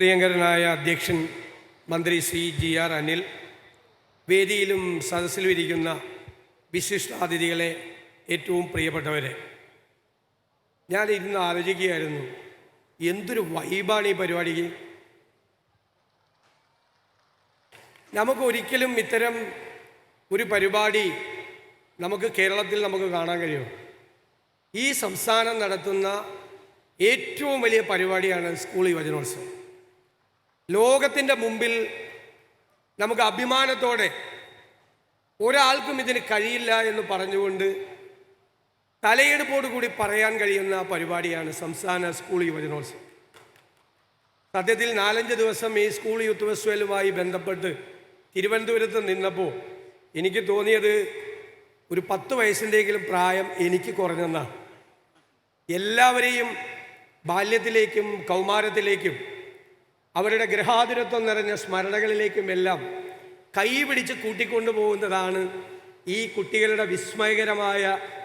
പ്രിയങ്കരനായ അധ്യക്ഷൻ മന്ത്രി ശ്രീ GR അനിൽ, വേദിയിലും സദസ്സിലും ഇരിക്കുന്ന വിശിഷ്ടാതിഥികളെ, ഏറ്റവും പ്രിയപ്പെട്ടവരെ, ഞാൻ ഇരുന്ന് ആലോചിക്കുകയായിരുന്നു, എന്തൊരു വൈബാണ് ഈ പരിപാടിക്ക്. നമുക്കൊരിക്കലും ഇത്തരം ഒരു പരിപാടി നമുക്ക് കേരളത്തിൽ കാണാൻ കഴിയും. ഈ സംസ്ഥാനം നടത്തുന്ന ഏറ്റവും വലിയ പരിപാടിയാണ് സ്കൂൾ യുവജനോത്സവം. ലോകത്തിൻ്റെ മുമ്പിൽ നമുക്ക് അഭിമാനത്തോടെ ഒരാൾക്കും ഇതിന് കഴിയില്ല എന്ന് പറഞ്ഞുകൊണ്ട് തലയെടുപ്പോടുകൂടി പറയാൻ കഴിയുന്ന പരിപാടിയാണ് സംസ്ഥാന സ്കൂൾ യുവജനോത്സവം. സത്യത്തിൽ 4-5 ദിവസം ഈ സ്കൂൾ യൂത്ത് ഫെസ്റ്റിവലുമായി ബന്ധപ്പെട്ട് തിരുവനന്തപുരത്ത് നിന്നപ്പോൾ എനിക്ക് തോന്നിയത് ഒരു 10 വയസ്സിൻ്റെയെങ്കിലും പ്രായം എനിക്ക് കുറഞ്ഞെന്നാണ്. എല്ലാവരെയും ബാല്യത്തിലേക്കും കൗമാരത്തിലേക്കും അവരുടെ ഗൃഹാതുരത്വം നിറഞ്ഞ സ്മരണകളിലേക്കും എല്ലാം കൈപിടിച്ച് കൂട്ടിക്കൊണ്ടുപോകുന്നതാണ് ഈ കുട്ടികളുടെ വിസ്മയകരമായ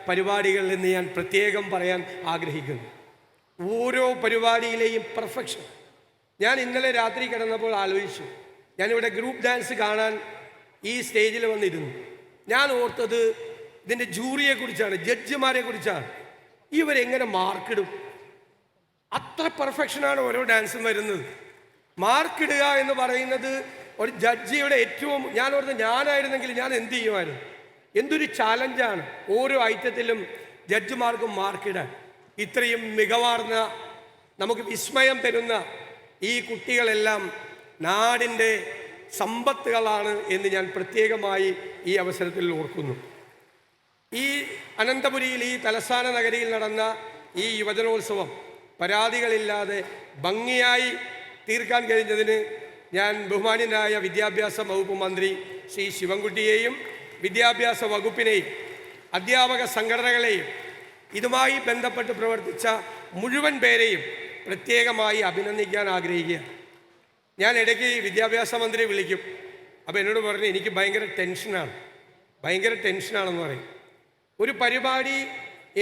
പരിപാടികൾ എന്ന് ഞാൻ പ്രത്യേകം പറയാൻ ആഗ്രഹിക്കുന്നു. ഓരോ പരിപാടിയിലെയും പെർഫെക്ഷൻ. ഞാൻ ഇന്നലെ രാത്രി കിടന്നപ്പോൾ ആലോചിച്ചു, ഞാനിവിടെ ഗ്രൂപ്പ് ഡാൻസ് കാണാൻ ഈ സ്റ്റേജിൽ വന്നിരുന്നു. ഞാൻ ഓർത്തത് ഇതിൻ്റെ ജൂറിയെക്കുറിച്ചാണ്, ജഡ്ജിമാരെ കുറിച്ചാണ്. ഇവരെങ്ങനെ മാർക്കിടും? അത്ര പെർഫെക്ഷനാണ് ഓരോ ഡാൻസും വരുന്നത്. മാർക്കിടുക എന്ന് പറയുന്നത് ഒരു ജഡ്ജിയുടെ ഏറ്റവും, ഞാൻ ഓർത്ത് ഞാനായിരുന്നെങ്കിൽ ഞാൻ എന്ത് ചെയ്യുമായിരുന്നു? എന്തൊരു ചാലഞ്ചാണ് ഓരോ ഐറ്റത്തിലും ജഡ്ജിമാർക്കും മാർക്കിടാൻ. ഇത്രയും മികവാർന്ന, നമുക്ക് വിസ്മയം തരുന്ന ഈ കുട്ടികളെല്ലാം നാടിൻ്റെ സമ്പത്തുകളാണ് എന്ന് ഞാൻ പ്രത്യേകമായി ഈ അവസരത്തിൽ ഓർക്കുന്നു. ഈ അനന്തപുരിയിൽ, ഈ തലസ്ഥാന നഗരിയിൽ നടന്ന ഈ യുവജനോത്സവം പരാതികളില്ലാതെ ഭംഗിയായി തീർക്കാൻ കഴിഞ്ഞതിന് ഞാൻ ബഹുമാന്യനായ വിദ്യാഭ്യാസ വകുപ്പ് മന്ത്രി ശ്രീ ശിവൻകുട്ടിയെയും വിദ്യാഭ്യാസ വകുപ്പിനെയും അധ്യാപക സംഘടനകളെയും ഇതുമായി ബന്ധപ്പെട്ട് പ്രവർത്തിച്ച മുഴുവൻ പേരെയും പ്രത്യേകമായി അഭിനന്ദിക്കാൻ ആഗ്രഹിക്കുകയാണ്. ഞാൻ ഇടയ്ക്ക് വിദ്യാഭ്യാസ മന്ത്രി വിളിക്കും. അപ്പോൾ എന്നോട് പറഞ്ഞു, എനിക്ക് ഭയങ്കര ടെൻഷനാണെന്ന് പറയും. ഒരു പരിപാടി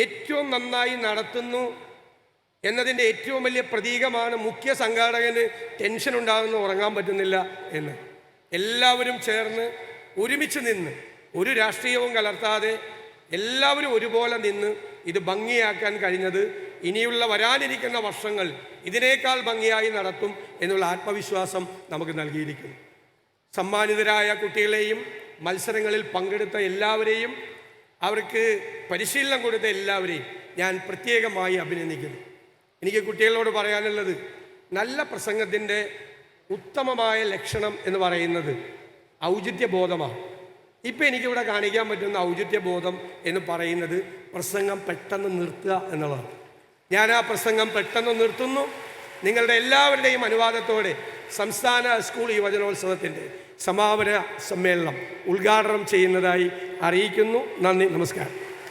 ഏറ്റവും നന്നായി നടത്തുന്നു എന്നതിൻ്റെ ഏറ്റവും വലിയ പ്രതീകമാണ് മുഖ്യ സംഘാടകന് ടെൻഷൻ ഉണ്ടാകുന്ന, ഉറങ്ങാൻ പറ്റുന്നില്ല എന്ന്. എല്ലാവരും ചേർന്ന് ഒരുമിച്ച് നിന്ന്, ഒരു രാഷ്ട്രീയവും കലർത്താതെ എല്ലാവരും ഒരുപോലെ നിന്ന് ഇത് ഭംഗിയാക്കാൻ കഴിഞ്ഞത് ഇനിയുള്ള വരാനിരിക്കുന്ന വർഷങ്ങൾ ഇതിനേക്കാൾ ഭംഗിയായി നടത്തും എന്നുള്ള ആത്മവിശ്വാസം നമുക്ക് നൽകിയിരിക്കുന്നു. സമ്മാനിതരായ കുട്ടികളെയും മത്സരങ്ങളിൽ പങ്കെടുത്ത എല്ലാവരെയും, അവർക്ക് പരിശീലനം കൊടുത്ത എല്ലാവരെയും ഞാൻ പ്രത്യേകമായി അഭിനന്ദിക്കുന്നു. എനിക്ക് കുട്ടികളോട് പറയാനുള്ളത്, നല്ല പ്രസംഗത്തിൻ്റെ ഉത്തമമായ ലക്ഷണം എന്ന് പറയുന്നത് ഔചിത്യബോധമാണ്. ഇപ്പം എനിക്കിവിടെ കാണിക്കാൻ പറ്റുന്ന ഔചിത്യബോധം എന്ന് പറയുന്നത് പ്രസംഗം പെട്ടെന്ന് നിർത്തുക എന്നുള്ളതാണ്. ഞാൻ ആ പ്രസംഗം പെട്ടെന്ന് നിർത്തുന്നു. നിങ്ങളുടെ എല്ലാവരുടെയും അനുവാദത്തോടെ സംസ്ഥാന സ്കൂൾ യുവജനോത്സവത്തിൻ്റെ സമാപന സമ്മേളനം ഉദ്ഘാടനം ചെയ്യുന്നതായി അറിയിക്കുന്നു. നന്ദി, നമസ്കാരം.